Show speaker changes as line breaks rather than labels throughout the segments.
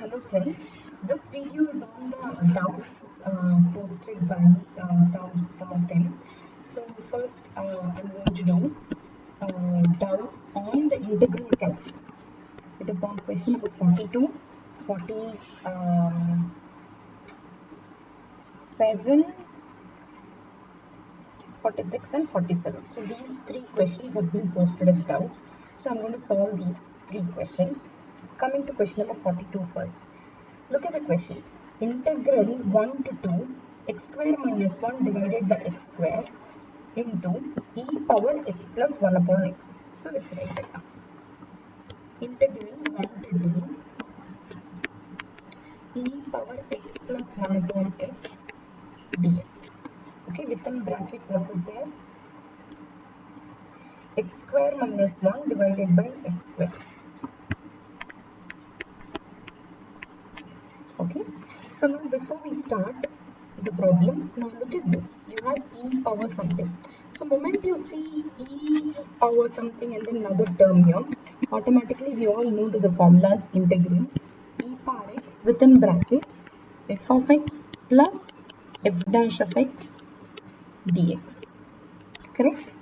Hello friends, this video is on the doubts posted by some of them. So first I'm going to do doubts on the integral calculus. It is on question number 42, 47, 46 and 47. So these three questions have been posted as doubts. So I'm going to solve these three questions. Coming to question number 42 first. Look at the question. Integral 1 to 2 x square minus 1 divided by x square into e power x plus 1 upon x. So let's write that down. Integral 1 to 2 e power x plus 1 upon x dx. Okay, within bracket what was there? X square minus 1 divided by x square. Okay, so now before we start the problem, now look at this. You have e power something. So moment you see e power something and then another term here, automatically we all know that the formula is integral e power x within bracket f of x plus f dash of x dx. Correct?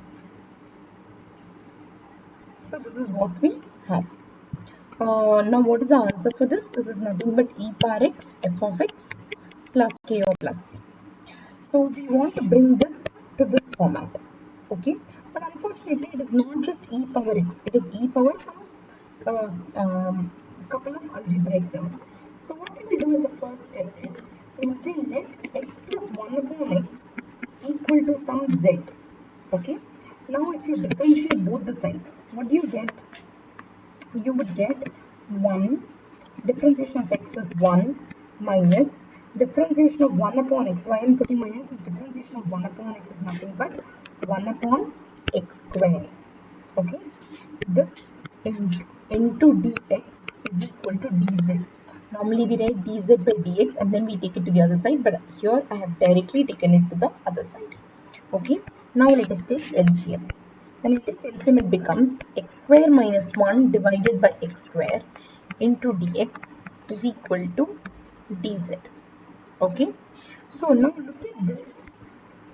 So this is what we have. Now what is the answer for this? This is nothing but e power x f of x plus k or plus c. So we want to bring this to this format. Okay, but unfortunately it is not just e power x, it is e power some couple of algebraic terms. So what we will do as the first step is we will say let x plus 1 upon x equal to some z. Okay, now if you differentiate both the sides, what do you get? You would get 1 differentiation of x is 1 minus differentiation of 1 upon x. Why I am putting minus is differentiation of 1 upon x is nothing but 1 upon x square. Okay, this into dx is equal to dz. Normally we write dz by dx and then we take it to the other side, but here I have directly taken it to the other side. Okay, now let us take LCM. When I take LCM, it becomes x square minus 1 divided by x square into dx is equal to dz. Okay, so now look at this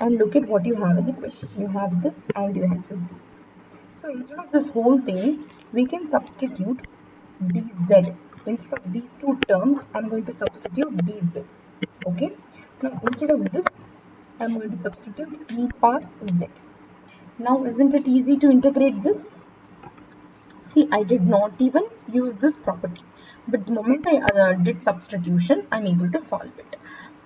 and look at what you have in the question. You have this and you have this dx. So instead of this whole thing, we can substitute dz. Instead of these two terms, I'm going to substitute dz. Okay, now instead of this, I'm going to substitute e power z. Now isn't it easy to integrate this? See, I did not even use this property, but the moment I did substitution, I'm able to solve it.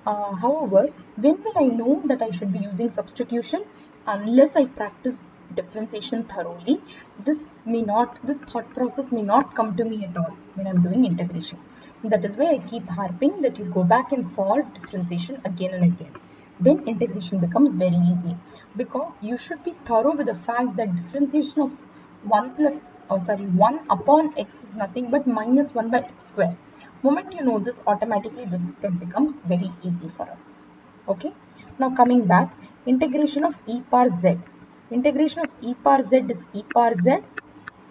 However, when will I know that I should be using substitution? Unless I practice differentiation thoroughly, this thought process may not come to me at all when I'm doing integration. That is why I keep harping that you go back and solve differentiation again and again. Then integration becomes very easy, because you should be thorough with the fact that differentiation of 1 upon x is nothing but minus 1 by x square. Moment you know this, automatically this step becomes very easy for us. Okay, now coming back, integration of e power z. Integration of e power z is e power z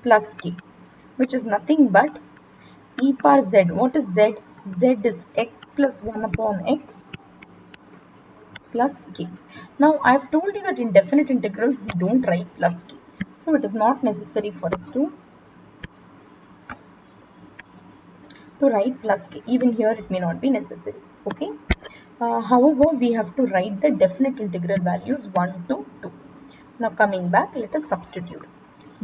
plus k, which is nothing but e power z. What is z? Z is x plus 1 upon x plus k. Now I have told you that in definite integrals we don't write plus k. So it is not necessary for us to write plus k. Even here it may not be necessary. Okay. However, we have to write the definite integral values 1 to 2. Now coming back, let us substitute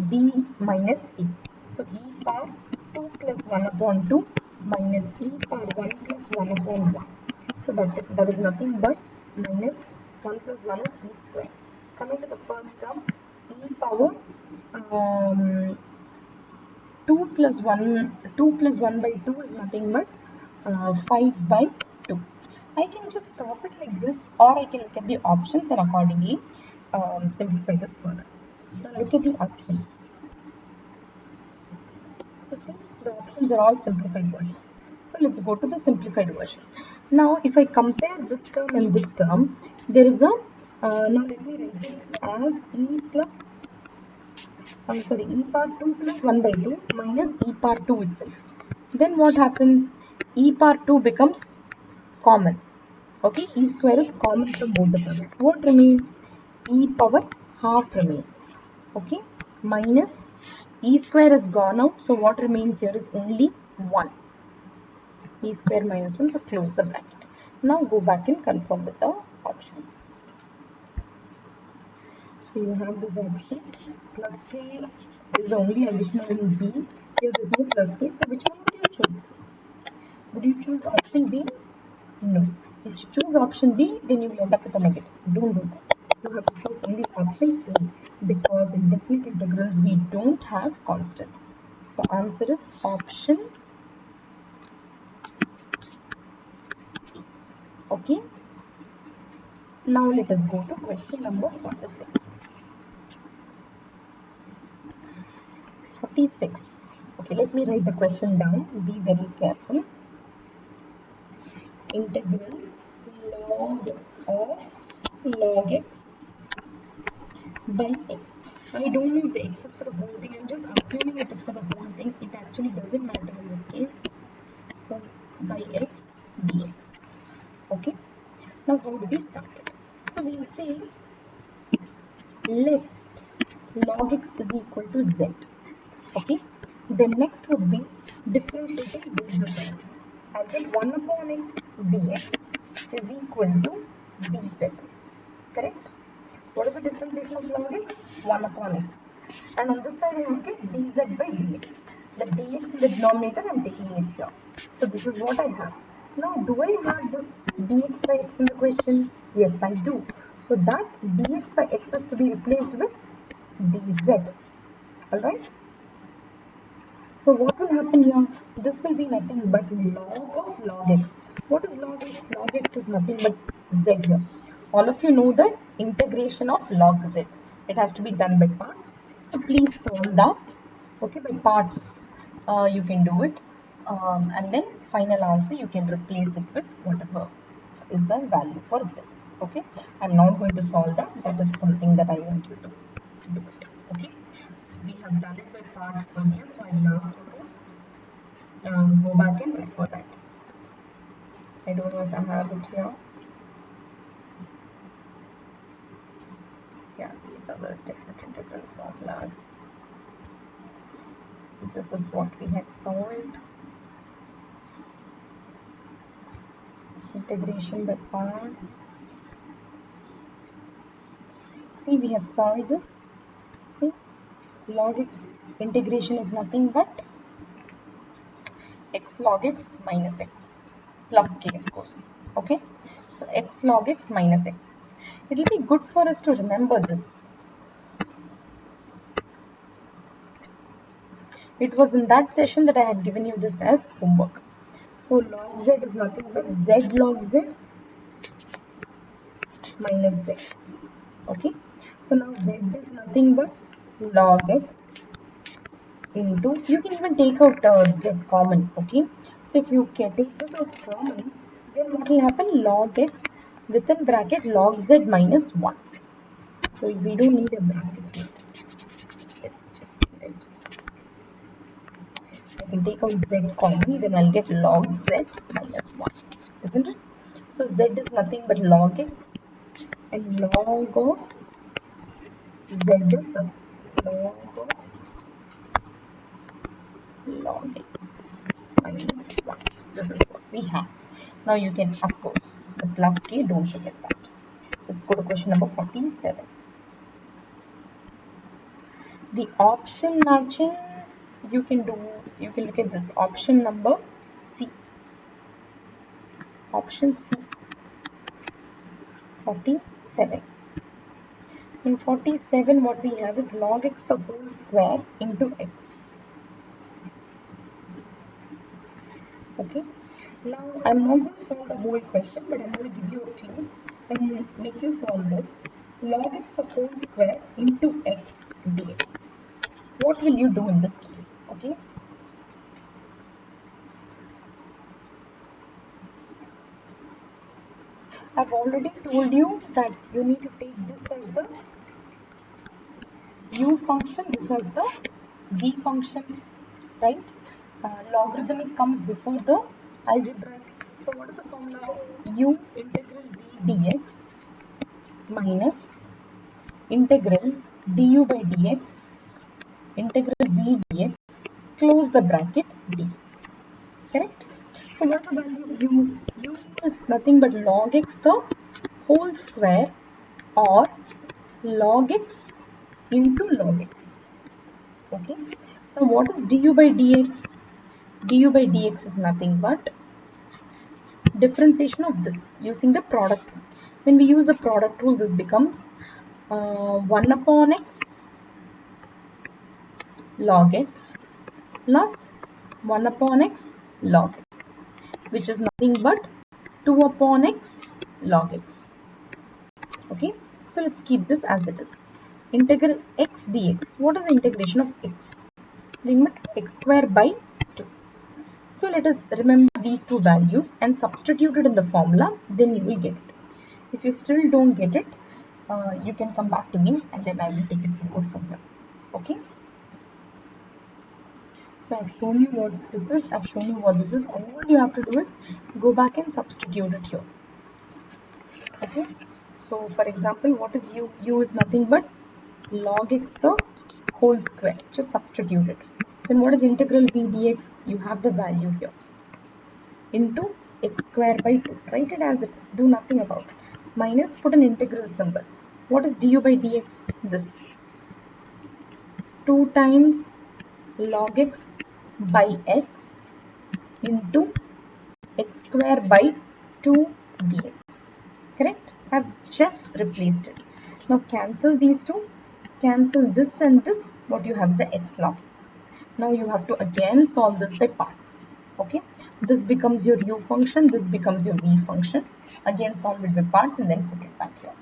b minus e. So e power 2 plus 1 upon 2 minus e power 1 plus 1 upon 1. So that is nothing but minus 1 plus 1 is e square. Coming to the first term, e power 2 plus 1 by 2 is nothing but 5 by 2. I can just stop it like this, or I can look at the options and accordingly simplify this further. Now look at the options. So see, the options are all simplified versions. So let's go to the simplified version. Now if I compare this term and this term, there is a, now let me write this as e plus, e power 2 plus 1 by 2 minus e power 2 itself. Then what happens? E power 2 becomes common. Okay, e square is common from both the powers. What remains? E power half remains. Okay, minus e square is gone out. So what remains here is only 1. E square minus 1. So close the bracket. Now go back and confirm with the options. So you have this option. Plus k is only additional in B. Here there is no plus k. So which one would you choose? Would you choose option B? No. If you choose option B, then you will end up with a negative. Don't do that. You have to choose only option A because in definite integrals we don't have constants. So answer is option. Okay. Now let us go to question number 46. 46. Okay, let me write the question down. Be very careful. Integral log of log x by x. I don't know if the x is for the whole thing. I'm just assuming it is for the whole thing. It actually doesn't matter in this case. So by x dx. Okay. Now how do we start it? So we'll say let log x is equal to z. Okay. Then next would be differentiating both the sides. I'll get 1 upon x dx is equal to dz. Correct? What is the differentiation of log x? 1 upon x. And on this side I will get dz by dx. The dx in the denominator I am taking it here. So this is what I have. Now do I have this dx by x in the question? Yes, I do. So that dx by x is to be replaced with dz. Alright? So what will happen here? This will be nothing but log of log x. What is log x? Log x is nothing but z here. All of you know the integration of log z. It has to be done by parts. So please solve that. Okay, by parts you can do it. And then final answer you can replace it with whatever is the value for z. Okay, I'm not going to solve that. That is something that I want you to do it. Okay, we have done it by parts earlier, so I will ask you to go back and refer that. I don't know if I have it here. Yeah, these are the different integral formulas. This is what we had solved. Integration by parts. See, we have solved this. See, log x integration is nothing but x log x minus x plus k, of course. Okay, so x log x minus x. It will be good for us to remember this. It was in that session that I had given you this as homework. So log z is nothing but z log z minus z. Okay. So now z is nothing but log x into, you can even take out z common. Okay. So if you can take this out common, then what will happen? Log x within bracket log z minus 1. So we don't need a bracket here. Let's just see it. I can take out z common, then I'll get log z minus 1. Isn't it? So z is nothing but log x and log of z is log of log x minus 1. This is what we have. Now you can, of course, the plus k, don't forget that. Let's go to question number 47. The option matching, you can look at this option number C. Option C, 47. In 47, what we have is log x the whole square into x. Okay. Now, I'm not going to solve the whole question, but I'm going to give you a clue and make you solve this. Log x the whole square into x dx. What will you do in this case? Okay. I've already told you that you need to take this as the u function, this as the v function, right? logarithmic comes before the algebraic. So what is the formula? U integral v dx minus integral du by dx integral v dx close the bracket dx. Correct? So what is the value of u? U is nothing but log x the whole square or log x into log x. Okay. Now what is du by dx? Du by dx is nothing but differentiation of this using the product rule. When we use the product rule, this becomes 1 upon x log x plus 1 upon x log x, which is nothing but 2 upon x log x. Okay, so let's keep this as it is. Integral x dx. What is the integration of x? Limit x square by 2. So let us remember these two values and substitute it in the formula, then you will get it. If you still don't get it, you can come back to me and then I will take it forward from here. Okay. So I've shown you what this is. I've shown you what this is. All you have to do is go back and substitute it here. Okay. So for example, what is u? U is nothing but log x the whole square. Just substitute it. Then what is integral v dx? You have the value here. Into x square by 2. Write it as it is. Do nothing about it. Minus, put an integral symbol. What is du by dx? This. 2 times log x by x into x square by 2 dx. Correct? I've just replaced it. Now cancel these two. Cancel this and this. What you have is the x log x. Now you have to again solve this by parts. Okay? This becomes your u function. This becomes your v function. Again solve it by parts and then put it back here.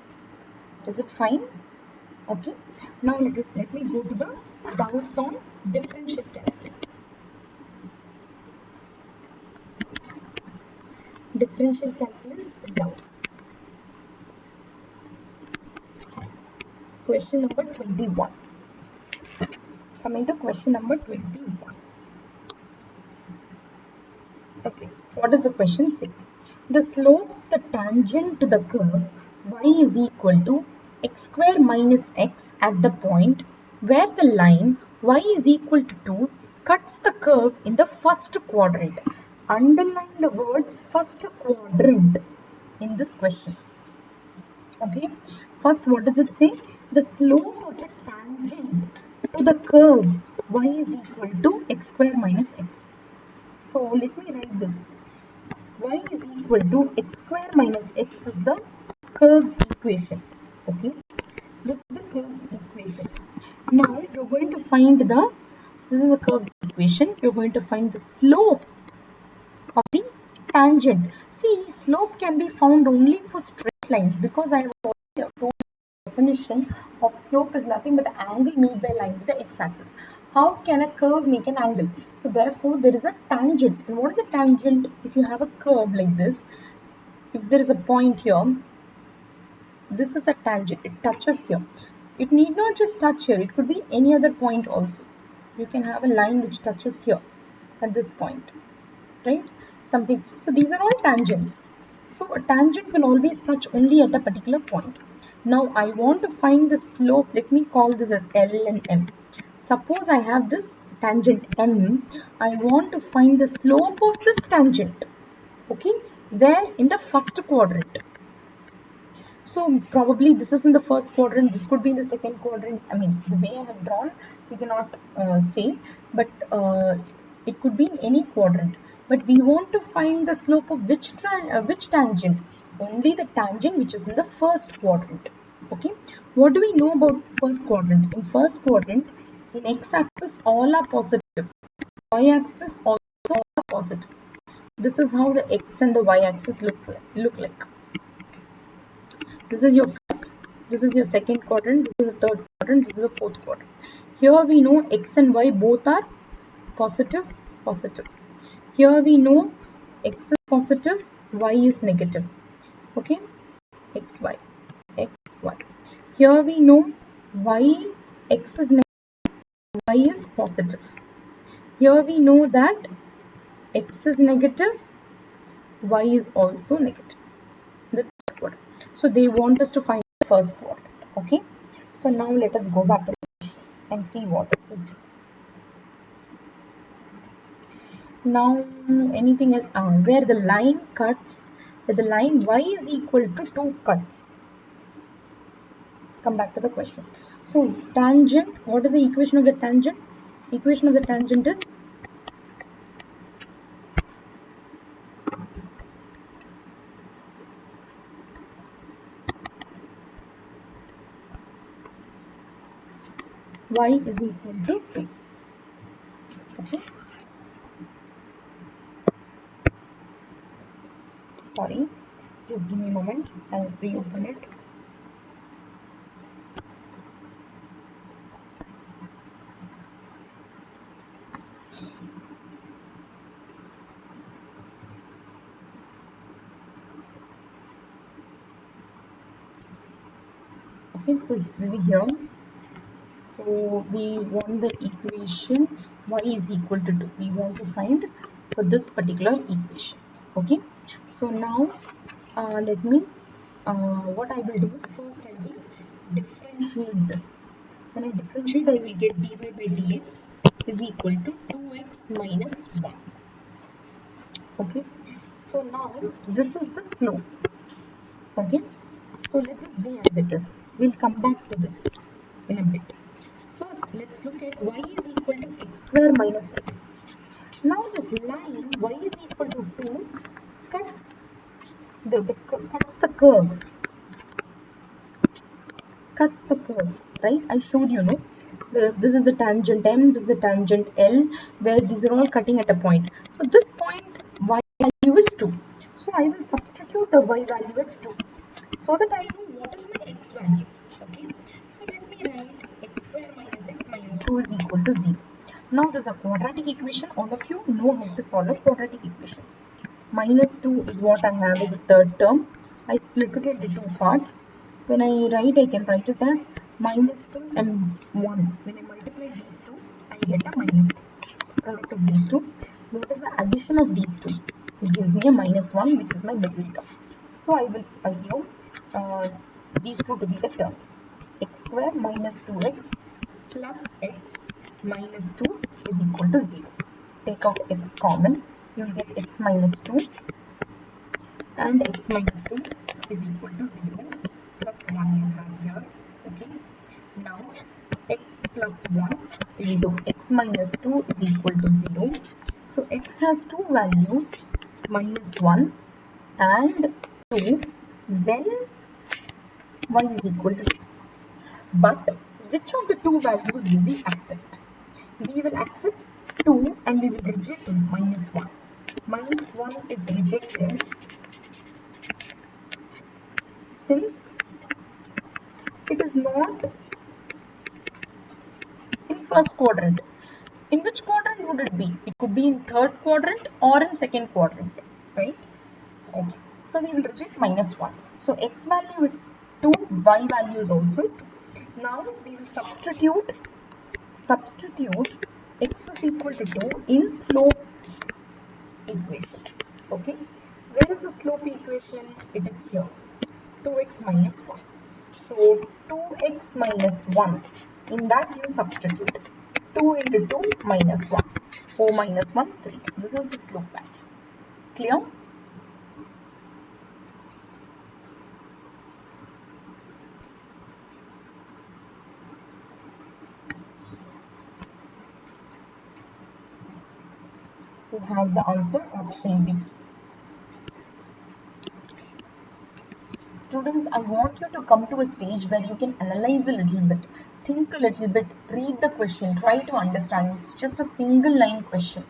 Is it fine? Okay. Now let me go to the doubts on differential calculus. Differential calculus doubts. Question number 21. Coming to question number 21. Okay, what does the question say? The slope of the tangent to the curve y is equal to x square minus x at the point where the line y is equal to 2 cuts the curve in the first quadrant. Underline the words first quadrant in this question. Okay, first what does it say? The slope of the tangent to the curve y is equal to x square minus x. So let me write this. Y is equal to x square minus x is the curve's equation. Okay, this is the curve's equation. Now you're going to find this is the curve's equation. You're going to find the slope of the tangent. See, slope can be found only for straight lines because I have already told the definition of slope is nothing but the angle made by line with the x-axis. How can a curve make an angle? So therefore there is a tangent. And what is a tangent? If you have a curve like this, if there is a point here, this is a tangent. It touches here. It need not just touch here. It could be any other point also. You can have a line which touches here at this point, right? Something. So these are all tangents. So a tangent will always touch only at a particular point. Now I want to find the slope. Let me call this as L and M. Suppose I have this tangent M. I want to find the slope of this tangent. Okay, where in the first quadrant. So probably this is in the first quadrant. This could be in the second quadrant. I mean, the way I have drawn, we cannot say, but it could be in any quadrant. But we want to find the slope of which tangent? Only the tangent which is in the first quadrant. Okay. What do we know about first quadrant? In first quadrant, in x-axis all are positive. Y-axis also all are positive. This is how the x and the y-axis look like. This is your first, this is your second quadrant, this is the third quadrant, this is the fourth quadrant. Here we know x and y both are positive, positive. Here we know x is positive, y is negative. Okay, x, y, x, y. Here we know y, x is negative, y is positive. Here we know that x is negative, y is also negative. The third quadrant. So they want us to find the first quadrant. Okay. So now let us go back to the question and see what it is. Now anything else? Where the line cuts, where the line y is equal to 2 cuts. Come back to the question. So tangent, what is the equation of the tangent? Equation of the tangent is y is equal to 2. Okay. Sorry, just give me a moment. I'll reopen it. Okay, so over here, so we want the equation y is equal to 2. We want to find for this particular equation. Okay, so now let me, what I will do is first I will differentiate this. When I differentiate, I will get dy by dx is equal to 2x minus 1. Okay, so now this is the slope. Okay, so let this be as it is. We'll come back to this in a bit. First, let's look at y is equal to x square minus x. Now this line y is equal to 2 cuts cuts the curve. Cuts the curve, right? I showed you, no? This is the tangent M, this is the tangent L, where these are all cutting at a point. So this point y value is 2. So I will substitute the y value as 2 so that I know what is my x value. Okay. So let me write x square minus x minus 2 is equal to 0. Now there's a quadratic equation. All of you know how to solve a quadratic equation. Minus 2 is what I have as the third term. I split it into two parts. When I write, I can write it as minus 2 and 1. When I multiply these two, I get a minus 2. Product of these two. What is the addition of these two? It gives me a minus 1, which is my middle term. So I will assume these two to be the terms. X square minus 2x plus x minus 2 is equal to 0. Take out x common. You will get x minus 2 and x minus 2 is equal to 0 plus 1 you have here. Okay. Now x plus 1 into x minus 2 is equal to 0. So x has two values, minus 1 and 2, when y is equal to 2. But which of the two values will we accept? We will accept 2 and we will reject minus 1. Minus 1 is rejected since it is not in first quadrant. In which quadrant would it be? It could be in third quadrant or in second quadrant, right? Okay. So we will reject minus 1. So x value is 2, y value is also 2. Now we will substitute x is equal to 2 in slope equation. Okay. Where is the slope equation? It is here. 2x minus 1. So 2x minus 1. In that you substitute 2 into 2 minus 1. 4 minus 1, 3. This is the slope value. Clear? You have the answer, option B. Students, I want you to come to a stage where you can analyze a little bit, think a little bit, read the question, try to understand. It's just a single line question.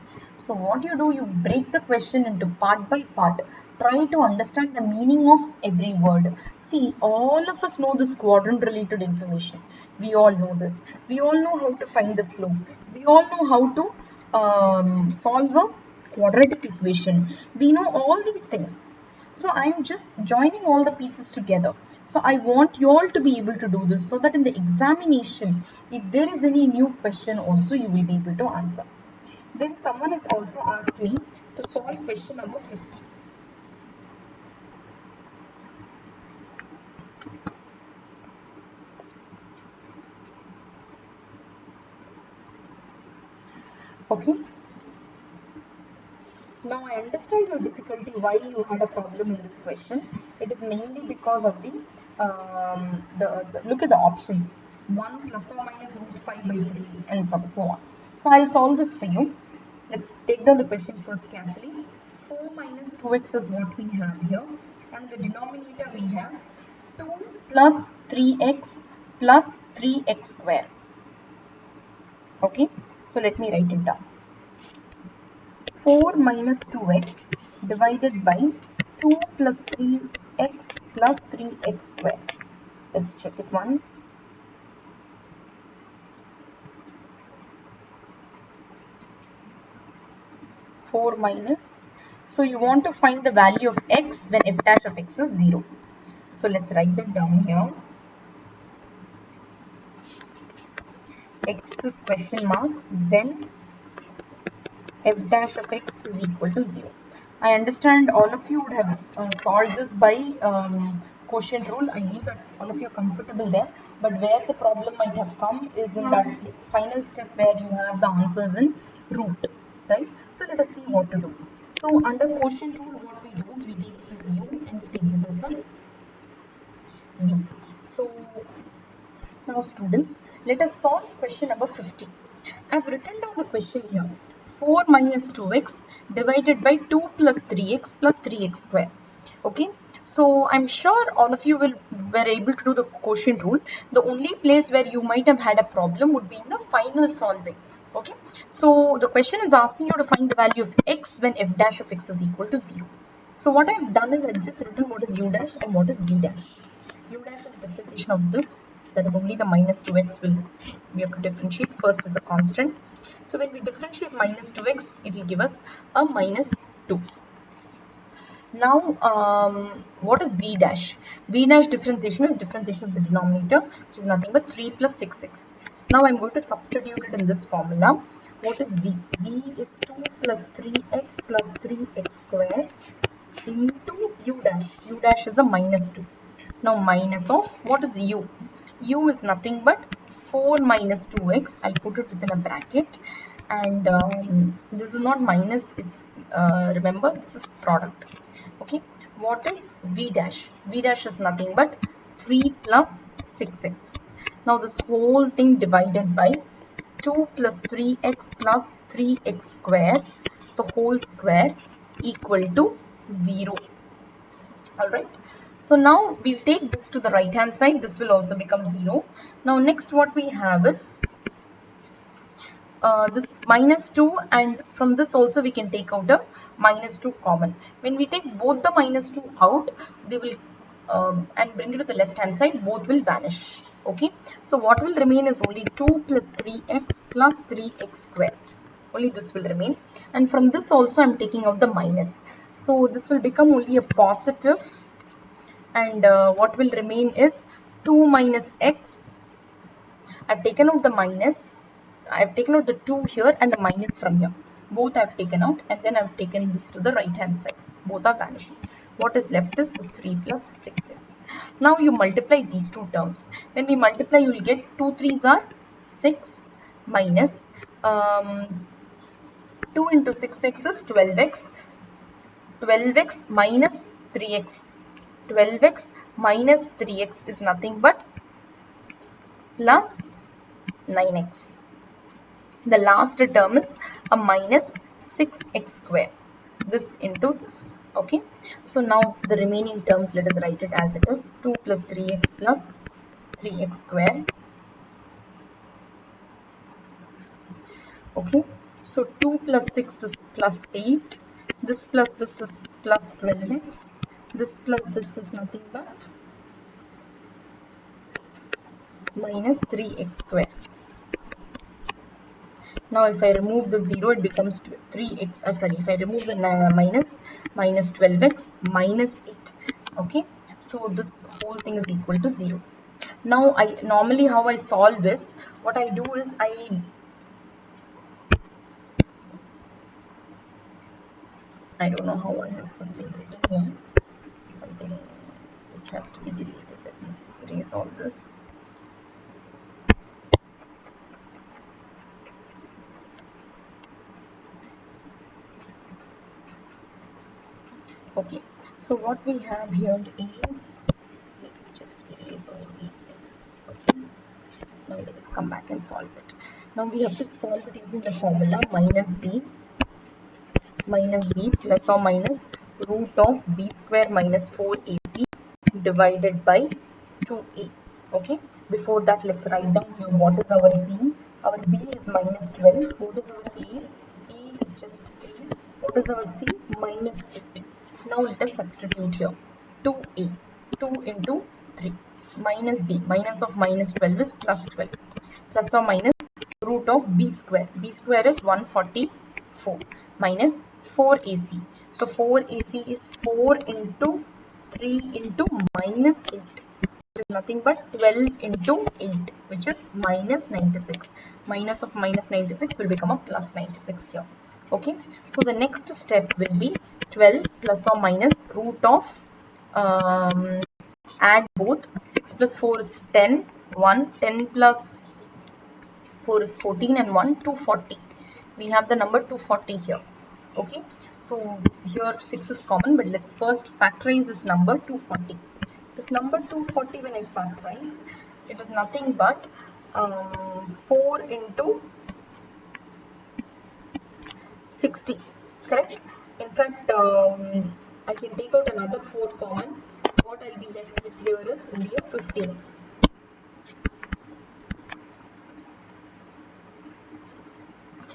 So what you do, you break the question into part by part. Try to understand the meaning of every word. See, all of us know this quadrant related information. We all know this. We all know how to find the slope. We all know how to solve a quadratic equation. We know all these things. So I'm just joining all the pieces together. So I want you all to be able to do this so that in the examination, if there is any new question also, you will be able to answer. Then someone has also asked me to solve question number 50. Okay. Now I understand your difficulty, why you had a problem in this question. It is mainly because of the look at the options. 1 plus or minus root 5 by 3 and so on. So I'll solve this for you. Let's take down the question first carefully. 4 minus 2x is what we have here. And the denominator we have 2 plus 3x plus 3x square. Okay, so let me write it down. 4 minus 2x divided by 2 plus 3x plus 3x square. Let's check it once. Four minus. So you want to find the value of x when f dash of x is 0. So let's write that down here. X is question mark when f dash of x is equal to 0. I understand all of you would have solved this by quotient rule. I know that all of you are comfortable there, but where the problem might have come is in that final step where you have the answers in root, right? So let us see what to do. So under quotient rule, what we do is we take this as u and we take this as the v. So now students, let us solve question number 50. I have written down the question here. 4 minus 2x divided by 2 plus 3x plus 3x square. Okay, so I'm sure all of you were able to do the quotient rule. The only place where you might have had a problem would be in the final solving. Okay, so the question is asking you to find the value of x when f dash of x is equal to 0. So what I've done is I've just written what is u dash and what is v dash. U dash is differentiation of this, that is only the minus 2x we have to differentiate. First is a constant. So when we differentiate minus 2x, it will give us a minus 2. Now, what is v dash? V dash differentiation is differentiation of the denominator, which is nothing but 3 plus 6x. Now I'm going to substitute it in this formula. What is v? V is 2 plus 3x plus 3x square into u dash. U dash is a minus 2. Now minus of, what is u? U is nothing but 4 minus 2x. I'll put it within a bracket. And this is not minus, it's remember, this is product. Okay, what is v dash? V dash is nothing but 3 plus 6x. Now this whole thing divided by 2 plus 3x plus 3x square, the whole square, equal to 0. Alright, so now we'll take this to the right hand side. This will also become 0. Now next what we have is this minus 2, and from this also we can take out a minus 2 common. When we take both the minus 2 out, they will and bring it to the left hand side, both will vanish. Okay, so what will remain is only 2 plus 3x plus 3x square. Only this will remain, and from this also I'm taking out the minus. So this will become only a positive, and what will remain is 2 minus x. I've taken out the minus. I've taken out the 2 here and the minus from here. Both I've taken out, and then I've taken this to the right hand side. Both are vanishing. What is left is this 3 plus 6x. Now you multiply these two terms. When we multiply, you will get 2 3s are 6 minus 2 into 6x is 12x. 12x minus 3x. 12x minus 3x is nothing but plus 9x. The last term is a minus 6x square. This into this. Okay. So now the remaining terms, let us write it as it is. 2 plus 3x plus 3x square. Okay. So 2 plus 6 is plus 8. This plus this is plus 12x. This plus this is nothing but minus 3x square. Now if I remove the 0, it becomes 3x, if I remove the minus 12x minus 8. Okay, so this whole thing is equal to 0. Now I normally, how I solve this, what I do is I I don't know how I have something written here, something which has to be deleted. Let me just erase all this. Okay, so what we have here is, let's just erase all these things. Okay, now let's come back and solve it. Now we have to solve it using the formula minus b plus or minus root of b square minus 4ac divided by 2a. Okay, before that let's write down here what is our b. Our b is minus 12. What is our a is just 3. What is our c? Minus 8. Now let us substitute here. 2a, 2 into 3 minus b, minus of minus 12 is plus 12, plus or minus root of b square. B square is 144 minus 4ac. So 4ac is 4 into 3 into minus 8, which is nothing but 12 into 8, which is minus 96. Minus of minus 96 will become a plus 96 here. Okay, so the next step will be 12 plus or minus root of add both. 6 plus 4 is 10, 1, 10 plus 4 is 14, and 1, 240. We have the number 240 here. Okay, so here 6 is common, but let's first factorize this number 240. This number 240, when I factorize, it is nothing but 4 into 60, correct? In fact, I can take out another 4 common. What I'll be left with here is only a 15.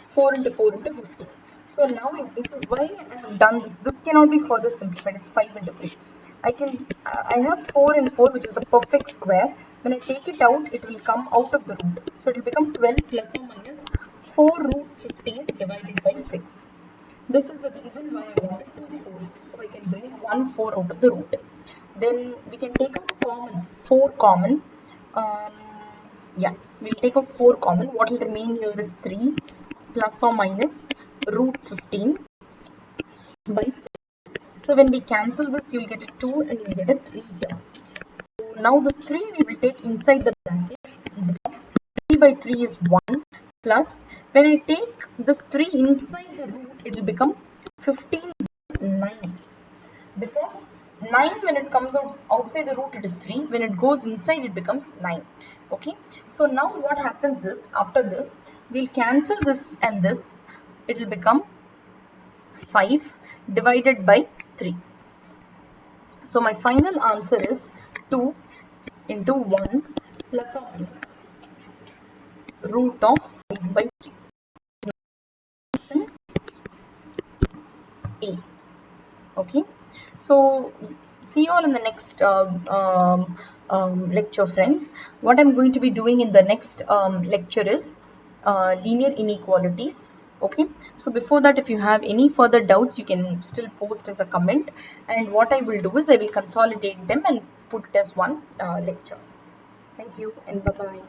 4 into 4 into 15. So now if this is why I have done this, this cannot be further simplified. It's 5 into 3. I have 4 and 4, which is a perfect square. When I take it out, it will come out of the root. So it will become 12 plus or minus 4 root 15 divided by 6. This is the reason why I wanted 2 4s. So I can bring 1 4 out of the root. Then we can take out common, 4 common. Um, yeah, we'll take out 4 common. What will remain here is 3 plus or minus root 15 by 6. So when we cancel this, you will get a 2 and you will get a 3 here. So now this 3 we will take inside the bracket. It will become 3 by 3 is 1 plus, when I take this 3 inside the root, it will become 15 by 9. Because 9, when it comes out outside the root, it is 3. When it goes inside, it becomes 9. Okay, so now what happens is, after this, we'll cancel this and this. It will become 5 divided by 3. So my final answer is 2 into 1 plus or minus root of 5 by 3. A. Okay, so see you all in the next lecture, friends. What I'm going to be doing in the next lecture is linear inequalities. Okay, so before that, if you have any further doubts, you can still post as a comment, and what I will do is I will consolidate them and put it as one lecture. Thank you and bye bye.